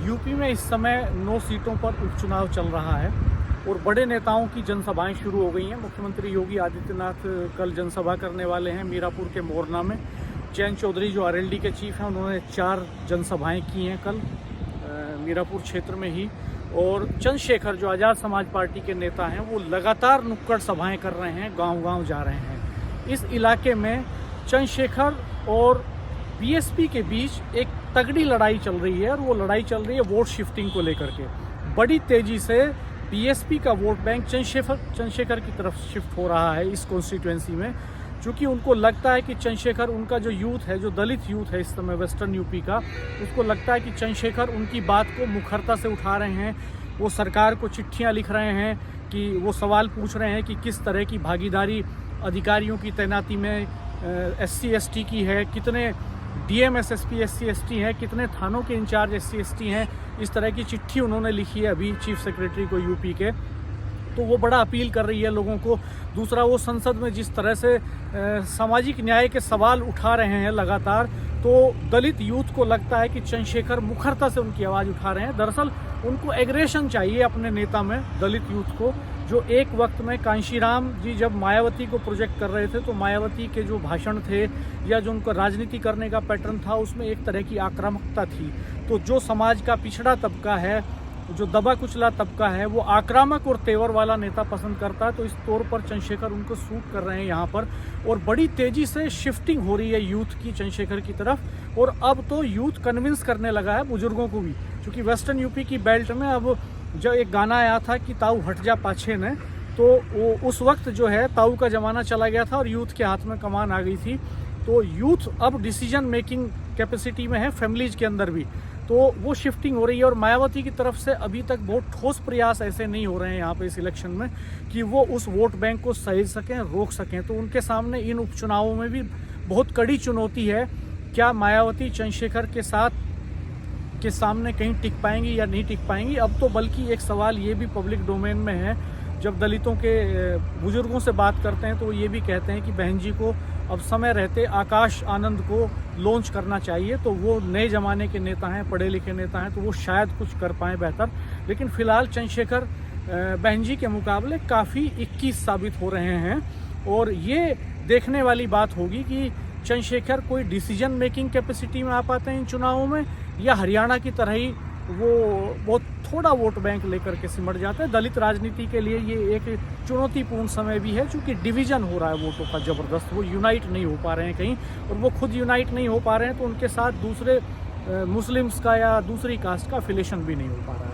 UP में इस समय 9 सीटों पर उपचुनाव चल रहा है और बड़े नेताओं की जनसभाएं शुरू हो गई हैं। मुख्यमंत्री योगी आदित्यनाथ कल जनसभा करने वाले हैं मीरापुर के मोरना में। चैन चौधरी जो आरएलडी के चीफ हैं, उन्होंने 4 जनसभाएं की हैं कल मीरापुर क्षेत्र में ही। और चंद्रशेखर जो आज़ाद समाज पार्टी के नेता हैं, वो लगातार नुक्कड़ सभाएं कर रहे हैं, गांव-गांव जा रहे हैं। इस इलाके में चंद्रशेखर और बीएसपी के बीच एक तगड़ी लड़ाई चल रही है और वो लड़ाई चल रही है वोट शिफ्टिंग को लेकर के। बड़ी तेजी से बीएसपी का वोट बैंक चंद्रशेखर की तरफ शिफ्ट हो रहा है इस कॉन्स्टिट्यूएंसी में, क्योंकि उनको लगता है कि चंद्रशेखर, उनका जो यूथ है, जो दलित यूथ है इस समय वेस्टर्न यूपी का, उसको लगता है कि चंद्रशेखर उनकी बात को मुखरता से उठा रहे हैं। वो सरकार को चिट्ठियां लिख रहे हैं कि वो सवाल पूछ रहे हैं कि किस तरह की भागीदारी अधिकारियों की तैनाती में SC ST की है, कितने DM SSP SC ST हैं, कितने थानों के इंचार्ज SC ST हैं। इस तरह की चिट्ठी उन्होंने लिखी है अभी चीफ सेक्रेटरी को यूपी के। तो वो बड़ा अपील कर रही है लोगों को। दूसरा, वो संसद में जिस तरह से सामाजिक न्याय के सवाल उठा रहे हैं लगातार, तो दलित यूथ को लगता है कि चंद्रशेखर मुखरता से उनकी आवाज़ उठा रहे हैं। दरअसल उनको एग्रेशन चाहिए अपने नेता में, दलित यूथ को, जो एक वक्त में कांशीराम जी जब मायावती को प्रोजेक्ट कर रहे थे, तो मायावती के जो भाषण थे या जो उनका राजनीति करने का पैटर्न था, उसमें एक तरह की आक्रामकता थी। तो जो समाज का पिछड़ा तबका है, जो दबा कुचला तबका है, वो आक्रामक और तेवर वाला नेता पसंद करता है। तो इस तौर पर चंद्रशेखर उनको सूट कर रहे हैं यहाँ पर, और बड़ी तेजी से शिफ्टिंग हो रही है यूथ की चंद्रशेखर की तरफ। और अब तो यूथ कन्विंस करने लगा है बुजुर्गों को भी, क्योंकि वेस्टर्न यूपी की बेल्ट में अब जब एक गाना आया था कि ताऊ हट जा पाछे ने, तो वो उस वक्त जो है ताऊ का ज़माना चला गया था और यूथ के हाथ में कमान आ गई थी। तो यूथ अब डिसीजन मेकिंग कैपेसिटी में है, फैमिलीज के अंदर भी। तो वो शिफ्टिंग हो रही है और मायावती की तरफ से अभी तक बहुत ठोस प्रयास ऐसे नहीं हो रहे हैं यहाँ पे इस इलेक्शन में कि वो उस वोट बैंक को सहेज सकें, रोक सकें। तो उनके सामने इन उपचुनावों में भी बहुत कड़ी चुनौती है। क्या मायावती चंद्रशेखर के सामने कहीं टिक पाएंगी या नहीं टिक पाएंगी? अब तो बल्कि एक सवाल ये भी पब्लिक डोमेन में है, जब दलितों के बुजुर्गों से बात करते हैं तो ये भी कहते हैं कि बहन जी को अब समय रहते आकाश आनंद को लॉन्च करना चाहिए। तो वो नए ज़माने के नेता हैं, पढ़े लिखे नेता हैं, तो वो शायद कुछ कर पाएँ बेहतर। लेकिन फ़िलहाल चंद्रशेखर बहन जी के मुकाबले काफ़ी 21 साबित हो रहे हैं। और ये देखने वाली बात होगी कि चंद्रशेखर कोई डिसीजन मेकिंग कैपेसिटी में आ पाते हैं इन चुनावों में, या हरियाणा की तरह ही वो बहुत थोड़ा वोट बैंक लेकर के सिमट जाते हैं। दलित राजनीति के लिए ये एक चुनौतीपूर्ण समय भी है, क्योंकि डिवीज़न हो रहा है वोटों का ज़बरदस्त। वो यूनाइट नहीं हो पा रहे हैं कहीं, और वो खुद यूनाइट नहीं हो पा रहे हैं तो उनके साथ दूसरे मुस्लिम्स का या दूसरी कास्ट का अफिलेशन भी नहीं हो पा रहा है।